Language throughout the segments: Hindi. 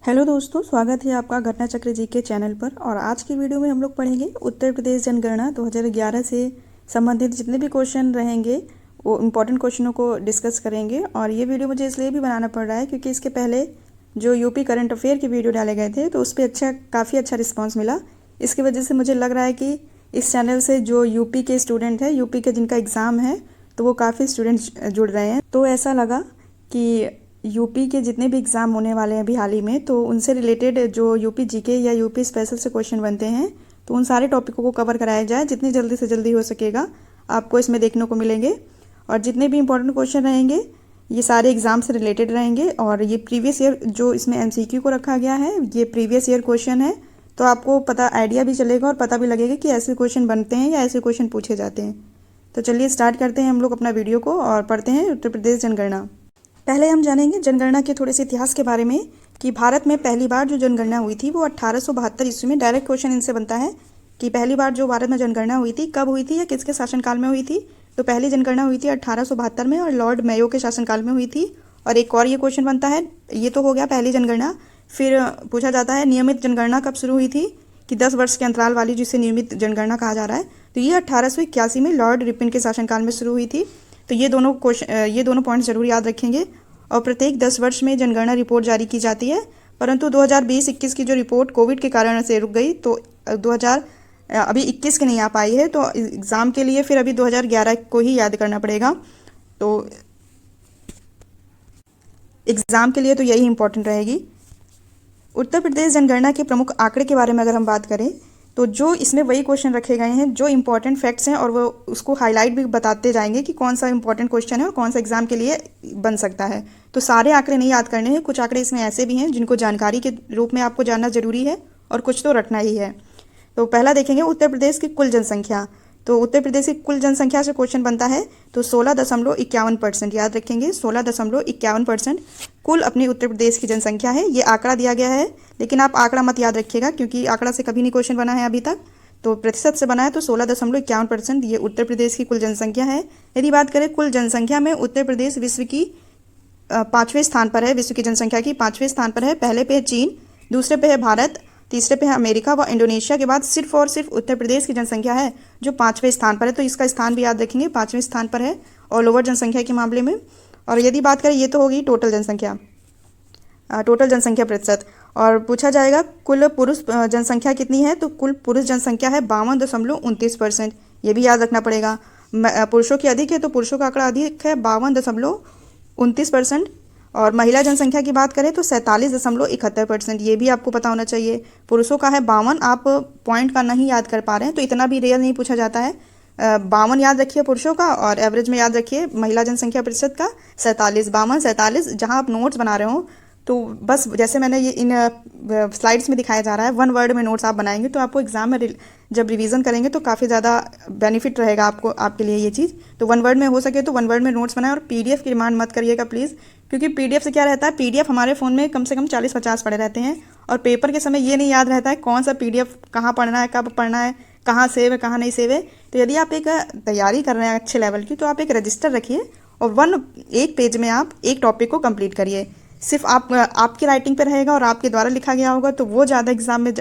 हेलो दोस्तों, स्वागत है आपका घटना चक्र जी के चैनल पर। और आज की वीडियो में हम लोग पढ़ेंगे उत्तर प्रदेश जनगणना 2011 से संबंधित जितने भी क्वेश्चन रहेंगे वो इम्पोर्टेंट क्वेश्चनों को डिस्कस करेंगे। और ये वीडियो मुझे इसलिए भी बनाना पड़ रहा है क्योंकि इसके पहले जो यूपी करंट अफेयर की वीडियो डाले गए थे तो उस पर काफ़ी अच्छा रिस्पॉन्स मिला। इसकी वजह से मुझे लग रहा है कि इस चैनल से जो यूपी के स्टूडेंट हैं, यूपी के जिनका एग्ज़ाम है, तो वो काफ़ी स्टूडेंट्स जुड़ रहे हैं। तो ऐसा लगा कि यूपी के जितने भी एग्ज़ाम होने वाले हैं अभी हाल ही में, तो उनसे रिलेटेड जो यूपी जीके या यूपी स्पेशल से क्वेश्चन बनते हैं तो उन सारे टॉपिकों को कवर कराया जाए। जितनी जल्दी से जल्दी हो सकेगा आपको इसमें देखने को मिलेंगे। और जितने भी इंपॉर्टेंट क्वेश्चन रहेंगे ये सारे एग्ज़ाम से रिलेटेड रहेंगे। और ये प्रीवियस ईयर जो इसमें एमसीक्यू को रखा गया है, ये प्रीवियस ईयर क्वेश्चन है, तो आपको पता आइडिया भी चलेगा और पता भी लगेगा कि ऐसे क्वेश्चन बनते हैं या ऐसे क्वेश्चन पूछे जाते हैं। तो चलिए स्टार्ट करते हैं हम लोग अपना वीडियो को और पढ़ते हैं उत्तर प्रदेश जनगणना। पहले हम जानेंगे जनगणना के थोड़े से इतिहास के बारे में कि भारत में पहली बार जो जनगणना हुई थी वो 1872 ईस्वी में। डायरेक्ट क्वेश्चन इनसे बनता है कि पहली बार जो भारत में जनगणना हुई थी कब हुई थी या किसके शासनकाल में हुई थी। तो पहली जनगणना हुई थी 1872 में और लॉर्ड मेयो के शासनकाल में हुई थी। और एक और ये क्वेश्चन बनता है, ये तो हो गया पहली जनगणना। फिर पूछा जाता है नियमित जनगणना कब शुरू हुई थी, कि 10 वर्ष के अंतराल वाली जिसे नियमित जनगणना कहा जा रहा है। तो ये 1881 में लॉर्ड रिपन के शासनकाल में शुरू हुई थी। तो ये दोनों पॉइंट्स जरूर याद रखेंगे। और प्रत्येक 10 वर्ष में जनगणना रिपोर्ट जारी की जाती है, परंतु 2020-21 की जो रिपोर्ट कोविड के कारण से रुक गई, तो 2000 अभी 21 की नहीं आ पाई है। तो एग्ज़ाम के लिए फिर अभी 2011 को ही याद करना पड़ेगा। तो एग्ज़ाम के लिए तो यही इंपॉर्टेंट रहेगी। उत्तर प्रदेश जनगणना के प्रमुख आंकड़े के बारे में अगर हम बात करें तो जो इसमें वही क्वेश्चन रखे गए हैं जो इंपॉर्टेंट फैक्ट्स हैं, और वो उसको हाईलाइट भी बताते जाएंगे कि कौन सा इंपॉर्टेंट क्वेश्चन है और कौन सा एग्जाम के लिए बन सकता है। तो सारे आंकड़े नहीं याद करने हैं, कुछ आंकड़े इसमें ऐसे भी हैं जिनको जानकारी के रूप में आपको जानना जरूरी है और कुछ तो रटना ही है। तो पहला देखेंगे उत्तर प्रदेश की कुल जनसंख्या। तो उत्तर प्रदेश की कुल जनसंख्या से क्वेश्चन बनता है, तो 16.51%। याद रखेंगे 16.51% कुल अपनी उत्तर प्रदेश की जनसंख्या है। ये आंकड़ा दिया गया है, लेकिन आप आंकड़ा मत याद रखिएगा क्योंकि आंकड़ा से कभी नहीं क्वेश्चन बना है अभी तक। तो प्रतिशत से बना है, तो 16.51% ये उत्तर प्रदेश की कुल जनसंख्या है। यदि बात करें कुल जनसंख्या में, उत्तर प्रदेश विश्व की 5वें स्थान पर है। विश्व की जनसंख्या की 5वें स्थान पर है। पहले पे है चीन, दूसरे पे है भारत, तीसरे पे है अमेरिका व इंडोनेशिया के बाद सिर्फ और सिर्फ उत्तर प्रदेश की जनसंख्या है जो 5वें स्थान पर है। तो इसका स्थान भी याद रखेंगे, 5वें स्थान पर है ऑल ओवर जनसंख्या के मामले में। और यदि बात करें, ये तो होगी टोटल जनसंख्या, टोटल जनसंख्या प्रतिशत। और पूछा जाएगा कुल पुरुष जनसंख्या कितनी है, तो कुल पुरुष जनसंख्या है 52.29%। ये भी याद रखना पड़ेगा। पुरुषों की अधिक है तो पुरुषों का आंकड़ा अधिक है 52.29%। और महिला जनसंख्या की बात करें तो 47.71%। ये भी आपको पता होना चाहिए। पुरुषों का है 52, आप पॉइंट का नहीं याद कर पा रहे हैं तो इतना भी रेयर नहीं पूछा जाता है। 52 याद रखिए पुरुषों का, और एवरेज में याद रखिए महिला जनसंख्या प्रतिशत का 47, 52, 47। जहाँ आप नोट्स बना रहे हो तो बस जैसे मैंने ये इन स्लाइड्स में दिखाया जा रहा है, 1 वर्ड में नोट्स आप बनाएंगे तो आपको एग्जाम में जब रिवीजन करेंगे तो काफ़ी ज़्यादा बेनिफिट रहेगा आपके लिए ये चीज़। तो 1 वर्ड में हो सके तो 1 वर्ड में नोट्स बनाएं। और पीडीएफ की डिमांड मत करिएगा प्लीज़, क्योंकि पीडीएफ से क्या रहता है, पीडीएफ हमारे फ़ोन में कम से कम 40-50 पड़े रहते हैं और पेपर के समय ये नहीं याद रहता है कौन सा पीडीएफ कहाँ पढ़ना है, कब पढ़ना है, कहाँ सेव है, कहाँ नहीं सेव है। तो यदि आप एक तैयारी कर रहे हैं अच्छे लेवल की, तो आप एक रजिस्टर रखिए और एक पेज में आप एक टॉपिक को कंप्लीट करिए। सिर्फ आपकी राइटिंग पे रहेगा और आपके द्वारा लिखा गया होगा, तो वो ज़्यादा एग्जाम में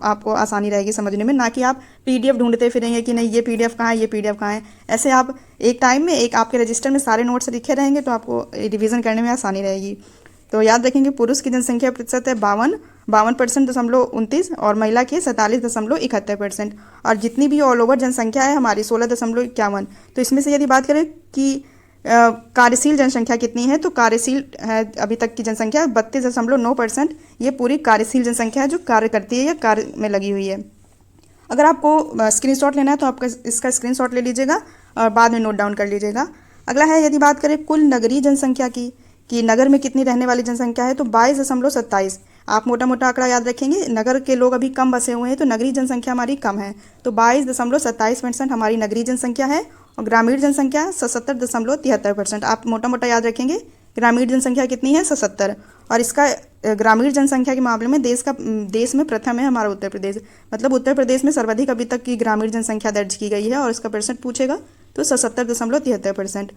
आपको आसानी रहेगी समझने में, ना कि आप पीडीएफ ढूंढते फिरेंगे कि नहीं ये पीडीएफ कहाँ है, ये पीडीएफ कहाँ है। ऐसे आप एक टाइम में एक आपके रजिस्टर में सारे नोट्स लिखे रहेंगे तो आपको रिवीजन करने में आसानी रहेगी। तो याद रखेंगे पुरुष की जनसंख्या प्रतिशत है 52.29 और महिला की 47.71%। और जितनी भी ऑल ओवर जनसंख्या है हमारी 16.51। तो इसमें से यदि बात करें कि कार्यशील जनसंख्या कितनी है, तो कार्यशील है अभी तक की जनसंख्या 32.9%। ये पूरी कार्यशील जनसंख्या है जो कार्य करती है या कार्य में लगी हुई है। अगर आपको स्क्रीनशॉट लेना है तो आपका इसका स्क्रीनशॉट ले लीजिएगा और बाद में नोट डाउन कर लीजिएगा। अगला है यदि बात करें कुल नगरीय जनसंख्या की, कि नगर में कितनी रहने वाली जनसंख्या है, तो 22.27। आप मोटा मोटा आंकड़ा याद रखेंगे, नगर के लोग अभी कम बसे हुए हैं तो नगरीय जनसंख्या हमारी कम है। तो 22.27% हमारी नगरीय जनसंख्या है। और ग्रामीण जनसंख्या 77.73%। आप मोटा मोटा याद रखेंगे ग्रामीण जनसंख्या कितनी है, 77। और इसका ग्रामीण जनसंख्या के मामले में देश में प्रथम है हमारा उत्तर प्रदेश। मतलब उत्तर प्रदेश में सर्वाधिक अभी तक की ग्रामीण जनसंख्या दर्ज की गई है और इसका परसेंट पूछेगा तो 77.73%।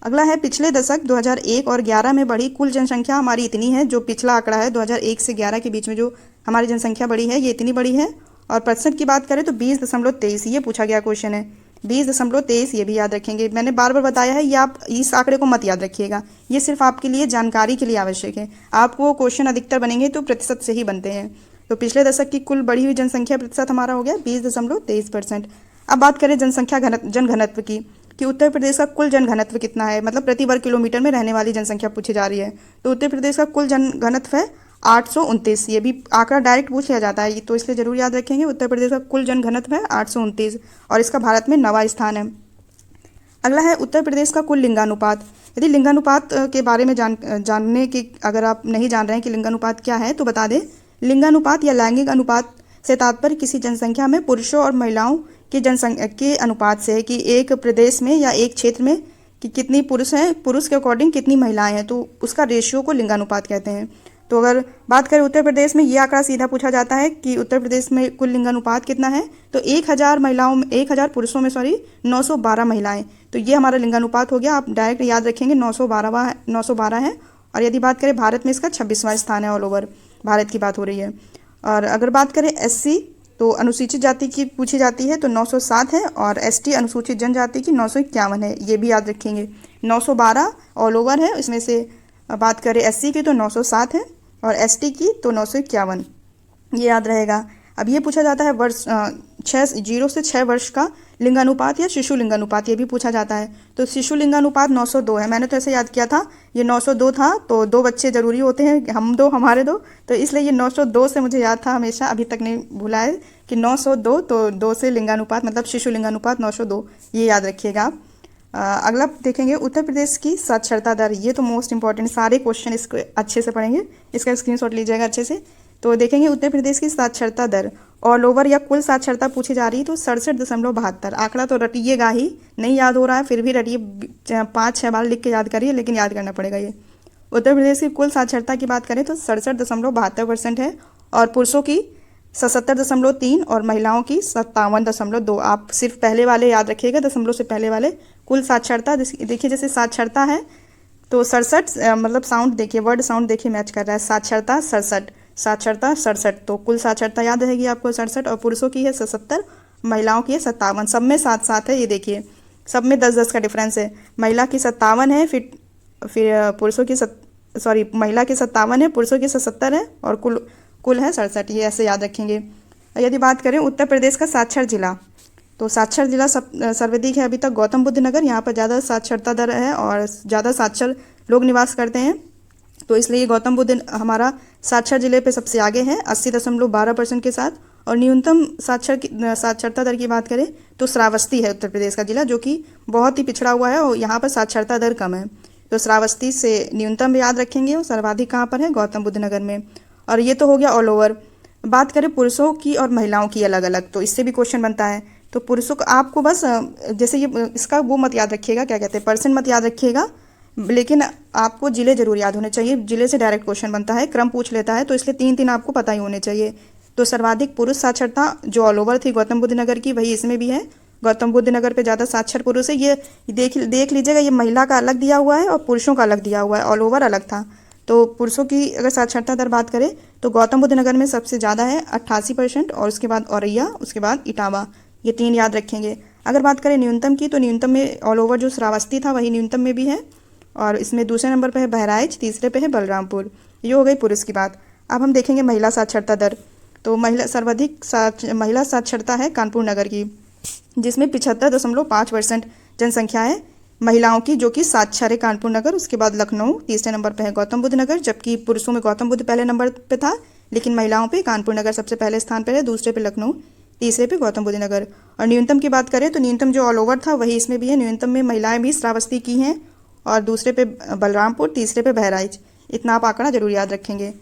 अगला है पिछले दशक 2001 और 11 में बढ़ी कुल जनसंख्या हमारी इतनी है। जो पिछला आंकड़ा है 2001 से 11 के बीच में जो हमारी जनसंख्या बढ़ी है ये इतनी बड़ी है। और प्रतिशत की बात करें तो 20.23 ये पूछा गया क्वेश्चन है। 20.23 ये भी याद रखेंगे। मैंने बार बार बताया है, ये आप इस आंकड़े को मत याद रखिएगा, ये सिर्फ आपके लिए जानकारी के लिए आवश्यक है। आपको क्वेश्चन अधिकतर बनेंगे तो प्रतिशत से ही बनते हैं। तो पिछले दशक की कुल बढ़ी हुई जनसंख्या प्रतिशत हमारा हो गया 20.23%। अब बात करें जनसंख्या जनघनत्व की कि उत्तर प्रदेश का कुल जनघनत्व कितना है, मतलब प्रति वर्ग किलोमीटर में रहने वाली जनसंख्या पूछी जा रही है। तो उत्तर प्रदेश का कुल जनघनत्व है 829। ये भी आंकड़ा डायरेक्ट पूछ लिया जाता है तो इसलिए जरूर याद रखेंगे। उत्तर प्रदेश का कुल जनघनत्व है 829 और इसका भारत में 9वां स्थान है। अगला है उत्तर प्रदेश का कुल लिंगानुपात। यदि लिंगानुपात के बारे में जानने की अगर आप नहीं जान रहे हैं कि लिंगानुपात क्या है तो बता दें। लिंगानुपात या लैंगिक अनुपात से तात्पर्य किसी जनसंख्या में पुरुषों और महिलाओं की जनसंख्या के अनुपात से है कि एक प्रदेश में या एक क्षेत्र में कि कितनी पुरुष हैं, पुरुष के अकॉर्डिंग कितनी महिलाएं हैं, तो उसका रेशियो को लिंगानुपात कहते हैं। तो अगर बात करें उत्तर प्रदेश में, ये आंकड़ा सीधा पूछा जाता है कि उत्तर प्रदेश में कुल लिंगानुपात कितना है, तो 1000 पुरुषों में 912 महिलाएं। तो ये हमारा लिंगानुपात हो गया। आप डायरेक्ट याद रखेंगे 912 है। और यदि बात करें भारत में इसका 26वां स्थान है, ऑल ओवर भारत की बात हो रही है। और अगर बात करें SC तो अनुसूचित जाति की पूछी जाती है तो 907 है और ST अनुसूचित जनजाति की 951 है। ये भी याद रखेंगे। 912 ऑल ओवर है, इसमें से बात करें SC की तो 907 है और ST की तो 951, ये याद रहेगा। अब ये पूछा जाता है वर्ष 0 से 6 वर्ष का लिंगानुपात या शिशु लिंगानुपात, ये भी पूछा जाता है। तो शिशु लिंगानुपात 902 है। मैंने तो ऐसे याद किया था, ये 902 था तो 2 बच्चे जरूरी होते हैं, हम 2 हमारे 2, तो इसलिए ये 902 से मुझे याद था हमेशा, अभी तक नहीं भूला है कि 902 तो 2 से लिंगानुपात मतलब शिशु लिंगानुपात 902, ये याद रखिएगा आप। अगला देखेंगे उत्तर प्रदेश की साक्षरता दर। ये तो मोस्ट इंपॉर्टेंट, सारे क्वेश्चन इसको अच्छे से पढ़ेंगे, इसका स्क्रीनशॉट लीजिएगा अच्छे से। तो देखेंगे उत्तर प्रदेश की साक्षरता दर ऑल ओवर या कुल साक्षरता पूछी जा रही तो 67.72। आंकड़ा तो रटिएगा ही, नहीं याद हो रहा है फिर भी रटिए, 5-6 बार लिख के याद करिए, लेकिन याद करना पड़ेगा ये। उत्तर प्रदेश की कुल साक्षरता की बात करें तो 67.72% है और पुरुषों की 77.3 और महिलाओं की 57.2। आप सिर्फ पहले वाले याद रखिएगा, दशमलव से पहले वाले। कुल साक्षरता देखिए, जैसे साक्षरता है तो 67 मतलब साउंड देखिए, वर्ड साउंड देखिए मैच कर रहा है। साक्षरता 67, तो कुल साक्षरता याद रहेगी आपको 67 और पुरुषों की है 77, महिलाओं की है 57। सब में 7-7 है, ये देखिए सब में 10-10 का डिफरेंस है। महिला की 57 है, फिर पुरुषों की महिला की 57 है, पुरुषों की 77 है और कुल है 67, ये ऐसे याद रखेंगे। यदि बात करें उत्तर प्रदेश का साक्षर जिला, तो साक्षर जिला सर्वाधिक है अभी तक गौतम बुद्ध नगर। यहाँ पर ज़्यादा साक्षरता दर है और ज़्यादा साक्षर लोग निवास करते हैं, तो इसलिए गौतम बुद्ध हमारा साक्षर जिले पे सबसे आगे है 80.12% के साथ। और न्यूनतम साक्षरता दर की बात करें तो श्रावस्ती है उत्तर प्रदेश का जिला, जो कि बहुत ही पिछड़ा हुआ है और यहाँ पर साक्षरता दर कम है। तो श्रावस्ती से न्यूनतम भी याद रखेंगे और सर्वाधिक कहाँ पर है, गौतम बुद्ध नगर में। और ये तो हो गया ऑल ओवर। बात करें पुरुषों की और महिलाओं की अलग अलग, तो इससे भी क्वेश्चन बनता है। तो पुरुषों को आपको बस जैसे ये इसका वो मत याद रखिएगा, क्या कहते हैं, परसेंट मत याद रखिएगा, लेकिन आपको जिले जरूर याद होने चाहिए। जिले से डायरेक्ट क्वेश्चन बनता है, क्रम पूछ लेता है, तो इसलिए 3-3 आपको पता ही होने चाहिए। तो सर्वाधिक पुरुष साक्षरता जो ऑल ओवर थी गौतम बुद्ध नगर की, वही इसमें भी है। गौतम बुद्ध नगर पे ज़्यादा साक्षर पुरुष है। ये देख लीजिएगा, ये महिला का अलग दिया हुआ है और पुरुषों का अलग दिया हुआ है, ऑल ओवर अलग था। तो पुरुषों की अगर साक्षरता दर बात करें तो गौतम बुद्ध नगर में सबसे ज़्यादा है 88% और उसके बाद औरैया, उसके बाद इटावा, ये 3 याद रखेंगे। अगर बात करें न्यूनतम की तो न्यूनतम में ऑल ओवर जो श्रावस्ती था वही न्यूनतम में भी है और इसमें दूसरे नंबर पे है बहराइच, तीसरे पे है बलरामपुर। ये हो गई पुरुष की बात। अब हम देखेंगे महिला साक्षरता दर। तो सर्वाधिक महिला साक्षरता है कानपुर नगर की, जिसमें 75.5% जनसंख्या है महिलाओं की, जो कि साक्षर है कानपुर नगर। उसके बाद लखनऊ तीसरे नंबर पे है गौतम बुद्ध नगर, जबकि पुरुषों में गौतम बुद्ध पहले नंबर पे था, लेकिन महिलाओं पे कानपुर नगर सबसे पहले स्थान पर है, दूसरे पे लखनऊ, तीसरे पे गौतम बुद्ध नगर। और न्यूनतम की बात करें तो न्यूनतम जो ऑल ओवर था वही इसमें भी है। न्यूनतम में महिलाएं भी श्रावस्ती की हैं और दूसरे पे बलरामपुर, तीसरे पे बहराइच। इतना आप आंकड़ा जरूर याद रखेंगे।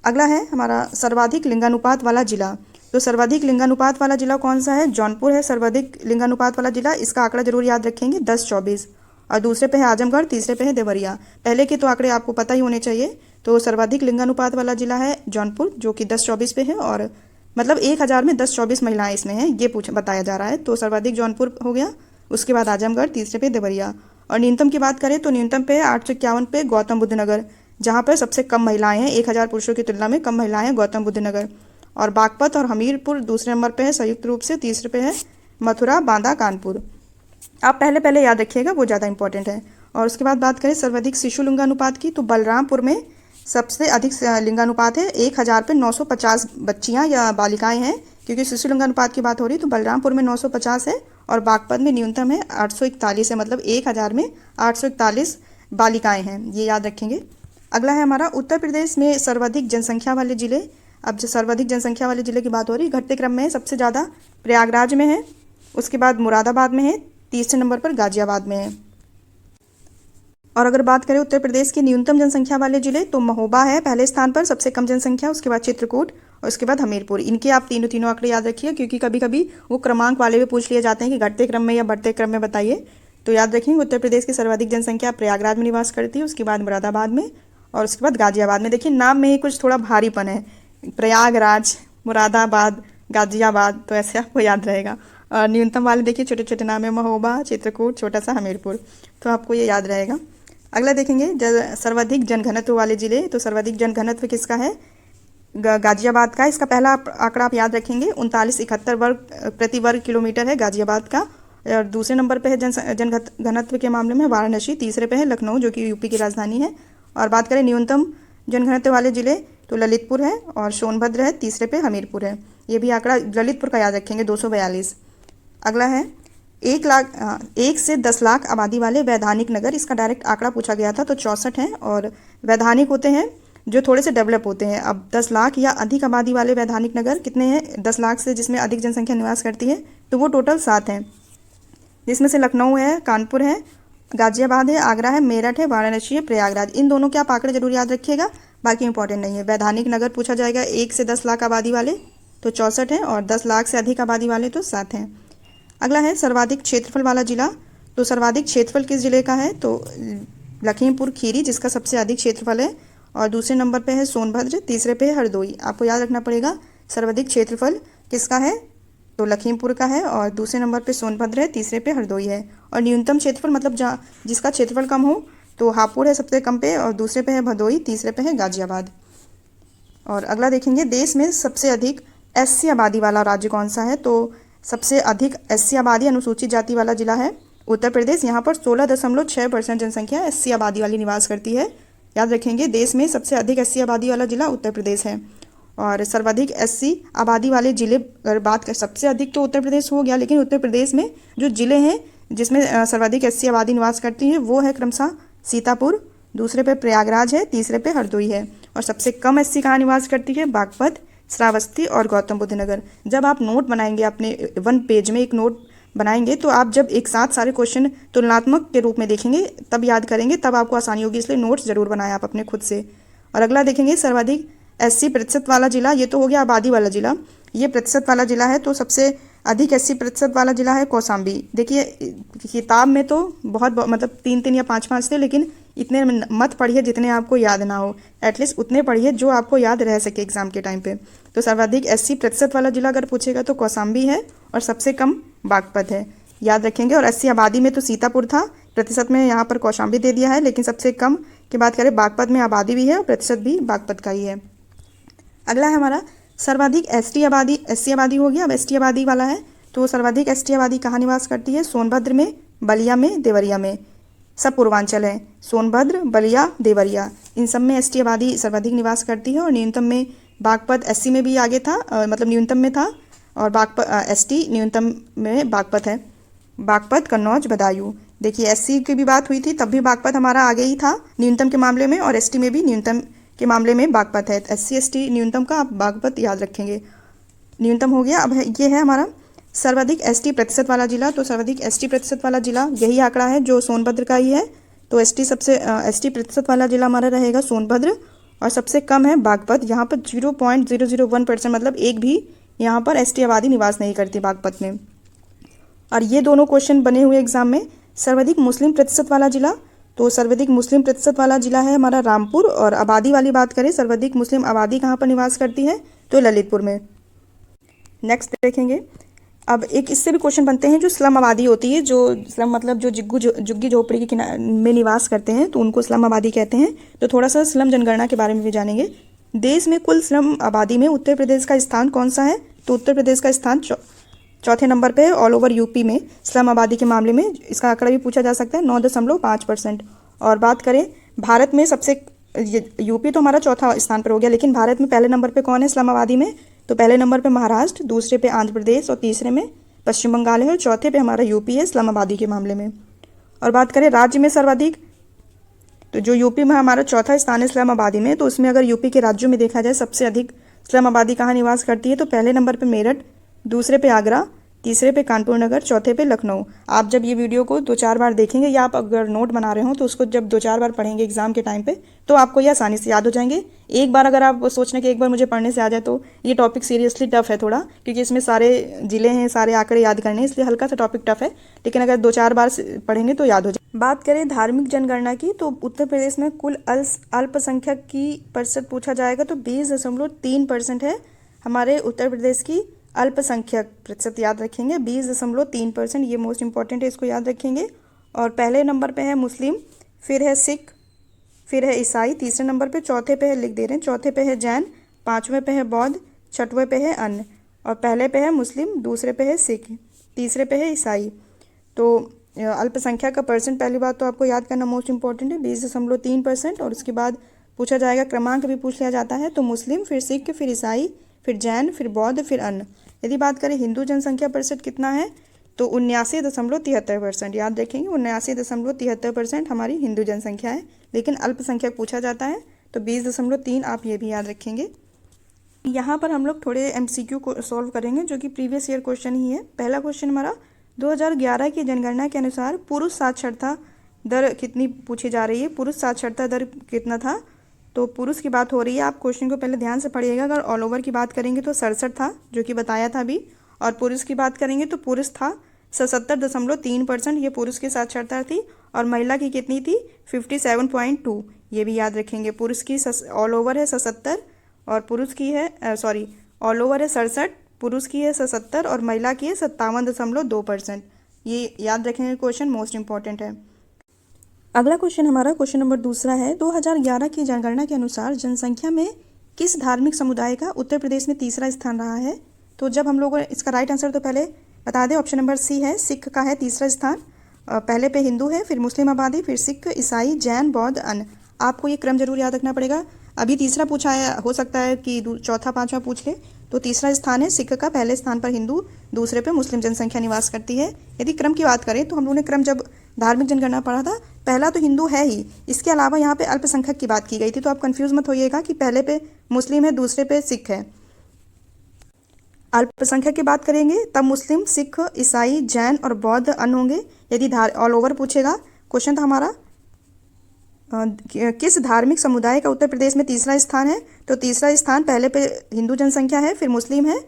अगला है हमारा सर्वाधिक लिंगानुपात वाला जिला। तो सर्वाधिक लिंगानुपात वाला जिला कौन सा है? जौनपुर है सर्वाधिक लिंगानुपात वाला जिला। इसका आंकड़ा जरूर याद रखेंगे 10-24। और दूसरे पे है आजमगढ़, तीसरे पे है देवरिया। पहले के तो आंकड़े आपको पता ही होने चाहिए। तो सर्वाधिक लिंगानुपात वाला जिला है जौनपुर, जो कि 10-24 पे है, और मतलब 1000 में 10-24 महिलाएं इसमें हैं, ये बताया जा रहा है। तो सर्वाधिक जौनपुर हो गया, उसके बाद आजमगढ़, तीसरे पे देवरिया। और न्यूनतम की बात करें तो न्यूनतम पे 851 पे गौतम बुद्ध नगर, जहाँ पर सबसे कम महिलाएं हैं, 1000 पुरुषों की तुलना में कम महिलाएं हैं गौतम बुद्ध नगर। और बागपत और हमीरपुर दूसरे नंबर पे है संयुक्त रूप से, तीसरे पे है मथुरा, बांदा, कानपुर। आप पहले पहले याद रखिएगा, वो ज़्यादा इंपॉर्टेंट है। और उसके बाद बात करें सर्वाधिक शिशु लिंगानुपात की, तो बलरामपुर में सबसे अधिक लिंगानुपात है, 1000 पे 950 बच्चियां या बालिकाएं हैं, क्योंकि शिशु लिंगानुपात की बात हो रही है। तो बलरामपुर में 950 है और बागपत में न्यूनतम है 841 है, मतलब 1000 में 841 बालिकाएं हैं, ये याद रखेंगे। अगला है हमारा उत्तर प्रदेश में सर्वाधिक जनसंख्या वाले जिले। अब जो सर्वाधिक जनसंख्या वाले जिले की बात हो रही है, घटते क्रम में सबसे ज़्यादा प्रयागराज में है, उसके बाद मुरादाबाद में है, तीसरे नंबर पर गाजियाबाद में है। और अगर बात करें उत्तर प्रदेश के न्यूनतम जनसंख्या वाले जिले, तो महोबा है पहले स्थान पर, सबसे कम जनसंख्या, उसके बाद चित्रकूट और उसके बाद हमीरपुर। इनके आप तीनों आंकड़े याद रखिए, क्योंकि कभी कभी वो क्रमांक वाले भी पूछ लिए जाते हैं कि घटते क्रम में या बढ़ते क्रम में बताइए। तो याद रखेंगे उत्तर प्रदेश की सर्वाधिक जनसंख्या प्रयागराज में निवास करती है, उसके बाद मुरादाबाद में और उसके बाद गाजियाबाद में। देखिए नाम में ही कुछ थोड़ा भारीपन है, प्रयागराज, मुरादाबाद, गाजियाबाद, तो ऐसे आपको याद रहेगा। और न्यूनतम वाले देखिए छोटे छोटे नाम है, महोबा, चित्रकूट, छोटा सा हमीरपुर, तो आपको ये याद रहेगा। अगला देखेंगे सर्वाधिक जनघनत्व वाले जिले, तो सर्वाधिक जनघनत्व किसका है, गाजियाबाद का। इसका पहला आंकड़ा आप याद रखेंगे 3971 वर्ग प्रति वर्ग किलोमीटर है गाजियाबाद का। और दूसरे नंबर पे है जनघनत्व के मामले में वाराणसी, तीसरे पे है लखनऊ जो कि यूपी की राजधानी है। और बात करें न्यूनतम जनघनत्व वाले जिले, तो ललितपुर है और सोनभद्र है, तीसरे पे हमीरपुर है। ये भी आंकड़ा ललितपुर का याद रखेंगे, 242। अगला है 1 से 10 लाख आबादी वाले वैधानिक नगर, इसका डायरेक्ट आंकड़ा पूछा गया था, तो 64 हैं। और वैधानिक होते हैं जो थोड़े से डेवलप होते हैं। अब 10 लाख या अधिक आबादी वाले वैधानिक नगर कितने हैं, 10 लाख से जिसमें अधिक जनसंख्या निवास करती है, तो वो टोटल 7 हैं, जिसमें से लखनऊ है, कानपुर है, गाजियाबाद है, आगरा है, मेरठ है, वाराणसी है, प्रयागराज। इन दोनों के आप आंकड़े जरूर याद रखिएगा, बाकी इंपॉर्टेंट नहीं है। वैधानिक नगर पूछा जाएगा 1 से 10 लाख आबादी वाले, तो 64 हैं, और 10 लाख से अधिक आबादी वाले तो 7 हैं। अगला है सर्वाधिक क्षेत्रफल वाला जिला, तो सर्वाधिक क्षेत्रफल किस जिले का है, तो लखीमपुर खीरी, जिसका सबसे अधिक क्षेत्रफल है। और दूसरे नंबर पे है सोनभद्र, तीसरे पे है हरदोई। आपको याद रखना पड़ेगा सर्वाधिक क्षेत्रफल किसका है, तो लखीमपुर का है, और दूसरे नंबर पे सोनभद्र है, तीसरे पे हरदोई है। और न्यूनतम क्षेत्रफल मतलब जहाँ जिसका क्षेत्रफल कम हो, तो हापुड़ है सबसे कम पे, और दूसरे पे है भदोई, तीसरे पे है गाजियाबाद। और अगला देखेंगे देश में सबसे अधिक एससी आबादी वाला राज्य कौन सा है, तो सबसे अधिक एससी आबादी अनुसूचित जाति वाला जिला है उत्तर प्रदेश। यहाँ पर 16.6% जनसंख्या एससी आबादी वाली निवास करती है। याद रखेंगे देश में सबसे अधिक एससी आबादी वाला जिला उत्तर प्रदेश है। और सर्वाधिक एससी आबादी वाले जिले अगर बात कर, सबसे अधिक तो उत्तर प्रदेश हो गया, लेकिन उत्तर प्रदेश में जो जिले हैं जिसमें सर्वाधिक एससी आबादी निवास करती है वो है क्रमशः सीतापुर, दूसरे पे प्रयागराज है, तीसरे पे हरदोई है। और सबसे कम एससी कहाँ निवास करती है, बागपत, श्रावस्ती और गौतम बुद्ध नगर। जब आप नोट बनाएंगे, अपने 1 पेज में एक नोट बनाएंगे, तो आप जब एक साथ सारे क्वेश्चन तुलनात्मक के रूप में देखेंगे तब याद करेंगे, तब आपको आसानी होगी, इसलिए नोट्स जरूर बनाएं आप अपने खुद से। और अगला देखेंगे सर्वाधिक एससी प्रतिशत वाला जिला, ये तो हो गया आबादी वाला जिला, ये प्रतिशत वाला जिला है। तो सबसे अधिक एससी प्रतिशत वाला जिला है कौशाम्बी। देखिए किताब में तो बहुत मतलब 3 या 5 थे, लेकिन इतने मत पढ़िए जितने आपको याद ना हो, एटलीस्ट उतने पढ़िए जो आपको याद रह सके एग्जाम के टाइम पे। तो सर्वाधिक एससी प्रतिशत वाला जिला अगर पूछेगा तो कौशाम्बी है, और सबसे कम बागपत है, याद रखेंगे। और एससी आबादी में तो सीतापुर था, प्रतिशत में यहाँ पर कौशाम्बी दे दिया है, लेकिन सबसे कम की बात करें बागपत में आबादी भी है और प्रतिशत भी बागपत का ही है। अगला है हमारा सर्वाधिक एसटी आबादी, एससी आबादी हो गया, अब एसटी आबादी वाला है। तो सर्वाधिक एसटी आबादी कहाँ निवास करती है, सोनभद्र में, बलिया में, देवरिया में, सब पूर्वांचल है, सोनभद्र, बलिया, देवरिया, इन सब में एसटी आबादी सर्वाधिक निवास करती है। और न्यूनतम में बागपत एससी में भी आगे था, मतलब न्यूनतम में था, और बागपत एसटी न्यूनतम में बागपत है, बागपत, कन्नौज, बदायूं। देखिए एससी की भी बात हुई थी, तब भी बागपत हमारा आगे ही था न्यूनतम के मामले में, और एसटी में भी न्यूनतम के मामले में बागपत है। एससी एसटी न्यूनतम का आप बागपत याद रखेंगे, न्यूनतम हो गया। अब ये है हमारा सर्वाधिक एसटी प्रतिशत वाला जिला, तो सर्वाधिक एसटी प्रतिशत वाला जिला यही आंकड़ा है जो सोनभद्र का ही है। तो एसटी प्रतिशत वाला जिला हमारा रहेगा सोनभद्र, और सबसे कम है बागपत, यहाँ पर 0.001%, मतलब एक भी यहाँ पर एसटी आबादी निवास नहीं करती बागपत में। और ये दोनों क्वेश्चन बने हुए एग्जाम में। सर्वाधिक मुस्लिम प्रतिशत वाला जिला, तो सर्वाधिक मुस्लिम प्रतिशत वाला जिला है हमारा रामपुर। और आबादी वाली बात करें, सर्वाधिक मुस्लिम आबादी कहाँ पर निवास करती है, तो ललितपुर में। नेक्स्ट देखेंगे अब एक इससे भी क्वेश्चन बनते हैं, जो स्लम आबादी होती है, जो स्लम मतलब जो झुग्गी झोपड़ी के में निवास करते हैं, तो उनको स्लम आबादी कहते हैं। तो थोड़ा सा स्लम जनगणना के बारे में भी जानेंगे। देश में कुल स्लम आबादी में उत्तर प्रदेश का स्थान कौन सा है? तो उत्तर प्रदेश का स्थान चौथे नंबर पे है ऑल ओवर यूपी में स्लम आबादी के मामले में। इसका आंकड़ा भी पूछा जा सकता है, 9.5%। और बात करें भारत में सबसे, यूपी तो हमारा चौथा स्थान पर हो गया, लेकिन भारत में पहले नंबर पे कौन है स्लम आबादी में? तो पहले नंबर पे महाराष्ट्र, दूसरे पे आंध्र प्रदेश और तीसरे में पश्चिम बंगाल है और चौथे पे हमारा यूपी है स्लम आबादी के मामले में। और बात करें राज्य में सर्वाधिक, तो जो यूपी में हमारा चौथा स्थान है स्लम आबादी में, तो उसमें अगर यूपी के राज्यों में देखा जाए सबसे अधिक स्लम आबादी कहाँ निवास करती है, तो पहले नंबर पे मेरठ, दूसरे पे आगरा, तीसरे पे कानपुर नगर, चौथे पे लखनऊ। आप जब ये वीडियो को 2-4 बार देखेंगे या आप अगर नोट बना रहे हो तो उसको जब 2-4 बार पढ़ेंगे एग्जाम के टाइम पे, तो आपको ये आसानी से याद हो जाएंगे। एक बार अगर आप सोचने के एक बार मुझे पढ़ने से आ जाए, तो ये टॉपिक सीरियसली टफ है थोड़ा, क्योंकि इसमें सारे जिले हैं, सारे आंकड़े याद करने हैं, इसलिए हल्का सा टॉपिक टफ है, लेकिन अगर 2-4 बार पढ़ेंगे तो याद हो जाए। बात करें धार्मिक जनगणना की, तो उत्तर प्रदेश में कुल अल्पसंख्यक की प्रतिशत पूछा जाएगा, तो 20.3% है हमारे उत्तर प्रदेश की अल्पसंख्यक प्रतिशत। याद रखेंगे 20.3%, ये मोस्ट इंपॉर्टेंट है, इसको याद रखेंगे। और पहले नंबर पे है मुस्लिम, फिर है सिख, फिर है ईसाई तीसरे नंबर पे, चौथे पे है, लिख दे रहे हैं, चौथे पे है जैन, पाँचवें पे है बौद्ध, छठवें पे है अन्य, और पहले पे है मुस्लिम, दूसरे पे है सिख, तीसरे पे है ईसाई। तो अल्पसंख्यक का परसेंट पहली बात तो आपको याद करना मोस्ट इंपॉर्टेंट है, 20.3%। और उसके बाद पूछा जाएगा, क्रमांक भी पूछ लिया जाता है, तो मुस्लिम, फिर सिख, फिर ईसाई, फिर जैन, फिर बौद्ध, फिर अन्य। यदि बात करें हिंदू जनसंख्या प्रतिशत कितना है, तो 79.73%। याद रखेंगे 79.73% हमारी हिंदू जनसंख्या है, लेकिन अल्पसंख्यक पूछा जाता है, तो 20.3 आप ये भी याद रखेंगे। यहाँ पर हम लोग थोड़े MCQ को सॉल्व करेंगे, जो कि प्रीवियस ईयर क्वेश्चन ही है। पहला क्वेश्चन हमारा 2011 की जनगणना के अनुसार पुरुष साक्षरता दर कितनी पूछी जा रही है? पुरुष साक्षरता दर कितना था? तो पुरुष की बात हो रही है, आप क्वेश्चन को पहले ध्यान से पढ़िएगा। अगर ऑल ओवर की बात करेंगे तो 67 था, जो कि बताया था अभी। और पुरुष की बात करेंगे तो पुरुष था 77.3%, ये पुरुष की साक्षरता थी। और महिला की कितनी थी? 57.2, ये भी याद रखेंगे। पुरुष की ऑल ओवर है 77 और पुरुष की है ऑल ओवर है 67, पुरुष की है 77 और महिला की है 57.2%। ये याद रखेंगे, क्वेश्चन मोस्ट इंपॉर्टेंट है। अगला क्वेश्चन हमारा क्वेश्चन नंबर दूसरा है, 2011 की जनगणना के अनुसार जनसंख्या में किस धार्मिक समुदाय का उत्तर प्रदेश में तीसरा स्थान रहा है? तो जब हम लोग इसका राइट आंसर तो पहले बता दें, ऑप्शन नंबर सी है, सिख का है तीसरा स्थान। पहले पे हिंदू है, फिर मुस्लिम आबादी, फिर सिख, ईसाई, जैन, बौद्ध, अन्य। आपको ये क्रम जरूर याद रखना पड़ेगा। अभी तीसरा पूछा है, हो सकता है कि चौथा पांचवा पूछ ले। तो तीसरा स्थान है सिख का, पहले स्थान पर हिंदू, दूसरे पे मुस्लिम जनसंख्या निवास करती है। यदि क्रम की बात करें तो हम लोगों ने क्रम जब धार्मिक जनगणना पढ़ा था, पहला तो हिंदू है ही, इसके अलावा यहाँ पे अल्पसंख्यक की बात की गई थी, तो आप कंफ्यूज मत होइएगा कि पहले पे मुस्लिम है, दूसरे पे सिख है। अल्पसंख्यक की बात करेंगे तब मुस्लिम, सिख, ईसाई, जैन और बौद्ध अन्य होंगे। यदि ऑल ओवर पूछेगा क्वेश्चन था हमारा, किस धार्मिक समुदाय का उत्तर प्रदेश में तीसरा स्थान है? तो तीसरा स्थान पहले पे हिंदू जनसंख्या है, फिर मुस्लिम है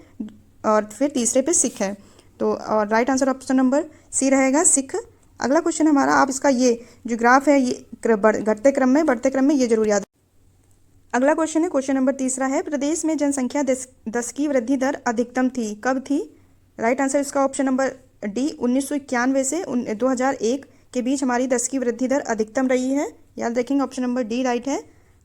और फिर तीसरे पे सिख है। तो और right answer option number C रहेगा, सिख। अगला क्वेश्चन हमारा, आप इसका ये जो ग्राफ है, ये घटते क्रम में ये जरूर याद। अगला क्वेश्चन है, क्वेश्चन नंबर तीसरा है, प्रदेश में जनसंख्या 10 की वृद्धि दर अधिकतम थी, कब थी? राइट आंसर इसका ऑप्शन नंबर डी, 1991 से 2001 के बीच हमारी 10 की वृद्धि दर अधिकतम रही है। याद रखेंगे, ऑप्शन नंबर डी राइट है।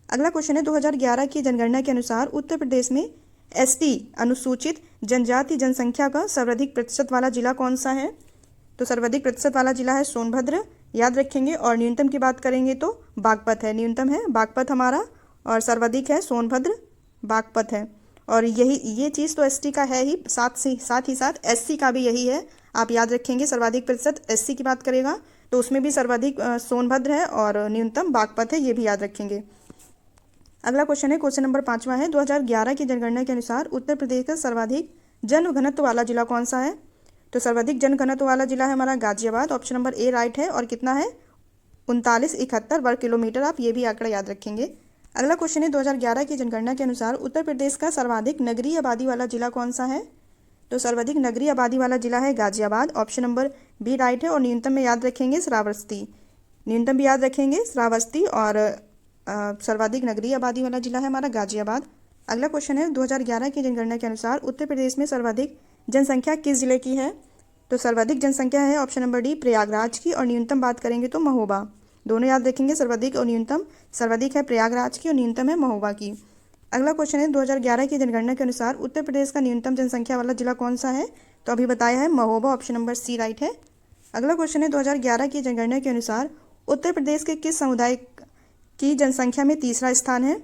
अगला क्वेश्चन है, 2011 की जनगणना के अनुसार उत्तर प्रदेश में ST अनुसूचित जनजाति जनसंख्या का सर्वाधिक प्रतिशत वाला जिला कौन सा है? तो सर्वाधिक प्रतिशत वाला जिला है सोनभद्र, याद रखेंगे। और न्यूनतम की बात करेंगे तो बागपत है, न्यूनतम है बागपत हमारा, और सर्वाधिक है सोनभद्र, बागपत है। और ये चीज़ तो ST का है ही, साथ ही साथ SC का भी यही है। आप याद रखेंगे, सर्वाधिक प्रतिशत SC की बात करेगा तो उसमें भी सर्वाधिक सोनभद्र है और न्यूनतम बागपत है, ये भी याद रखेंगे। अगला क्वेश्चन है, क्वेश्चन नंबर 5वां है, 2011 की जनगणना के अनुसार उत्तर प्रदेश का सर्वाधिक जनघनत्व वाला जिला कौन सा है? तो सर्वाधिक जनघनत्व वाला जिला है हमारा Ghaziabad, option number A right है। और कितना है? 3971 वर्ग किलोमीटर, आप ये भी आंकड़ा याद रखेंगे। अगला क्वेश्चन है, 2011 की जनगणना के अनुसार उत्तर प्रदेश का सर्वाधिक नगरीय आबादी वाला जिला कौन सा है? तो सर्वाधिक नगरीय आबादी वाला जिला है Ghaziabad, option number B right है। और न्यूनतम में याद रखेंगे श्रावस्ती, न्यूनतम भी याद रखेंगे श्रावस्ती। और सर्वाधिक नगरीय आबादी वाला जिला है हमारा गाजियाबाद। अगला क्वेश्चन है, 2011 की जनगणना के अनुसार उत्तर प्रदेश में सर्वाधिक जनसंख्या किस जिले की है? तो सर्वाधिक जनसंख्या है ऑप्शन नंबर डी प्रयागराज की, और न्यूनतम बात करेंगे तो महोबा। दोनों याद रखेंगे, सर्वाधिक और न्यूनतम। सर्वाधिक है प्रयागराज की और न्यूनतम है महोबा की। अगला क्वेश्चन है 2011 की जनगणना के अनुसार उत्तर प्रदेश का न्यूनतम जनसंख्या वाला जिला कौन सा है? तो अभी बताया है Mahoba, option number C right है। अगला क्वेश्चन है 2011 की जनगणना के अनुसार उत्तर प्रदेश के किस समुदाय की जनसंख्या में तीसरा स्थान है?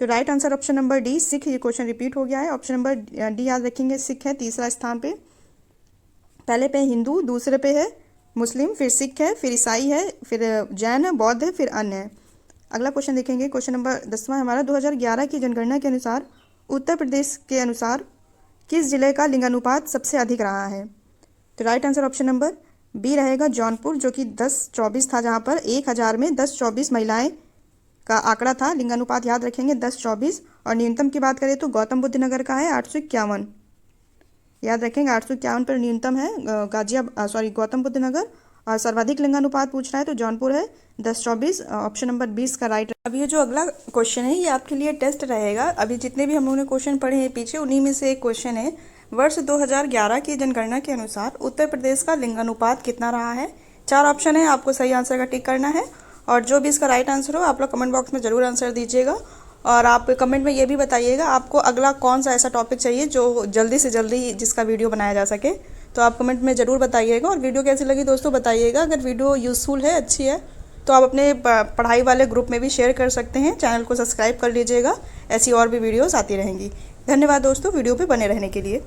तो right answer option number D Sikh. ये क्वेश्चन रिपीट हो गया है, ऑप्शन नंबर डी याद रखेंगे, सिख है तीसरा स्थान पे। पहले पे हिंदू, दूसरे पे है मुस्लिम, फिर सिख है, फिर ईसाई है, फिर जैन है, बौद्ध है, फिर अन्य है। अगला क्वेश्चन देखेंगे, क्वेश्चन नंबर 10वां हमारा 2011 की जनगणना के अनुसार उत्तर प्रदेश के अनुसार किस जिले का लिंगानुपात सबसे अधिक रहा है? तो right answer option number B रहेगा जौनपुर, जो कि 10-24 था, जहाँ पर 1000 में 10-24 महिलाएं का आंकड़ा था। लिंगानुपात याद रखेंगे 10-24। और न्यूनतम की बात करें तो गौतम बुद्ध नगर का है 851, याद रखेंगे 851 पर न्यूनतम है गौतम बुद्ध नगर। और सर्वाधिक लिंगानुपात पूछ रहा है तो जौनपुर है 10-24, ऑप्शन नंबर 20 का राइट। अब ये जो अगला क्वेश्चन है ये आपके लिए टेस्ट रहेगा। अभी जितने भी हम लोगों ने क्वेश्चन पढ़े हैं पीछे, उन्हीं में से एक क्वेश्चन है, वर्ष 2011 की जनगणना के अनुसार उत्तर प्रदेश का लिंगानुपात कितना रहा है? 4 ऑप्शन है, आपको सही आंसर का टिक करना है, और जो भी इसका राइट आंसर हो आप लोग कमेंट बॉक्स में ज़रूर आंसर दीजिएगा। और आप कमेंट में ये भी बताइएगा आपको अगला कौन सा ऐसा टॉपिक चाहिए जो जल्दी से जल्दी जिसका वीडियो बनाया जा सके। तो आप कमेंट में ज़रूर बताइएगा। और वीडियो कैसी लगी दोस्तों बताइएगा। अगर वीडियो यूज़फुल है, अच्छी है, तो आप अपने पढ़ाई वाले ग्रुप में भी शेयर कर सकते हैं। चैनल को सब्सक्राइब कर लीजिएगा, ऐसी और भी वीडियोज़ आती रहेंगी। धन्यवाद दोस्तों वीडियो पर बने रहने के लिए।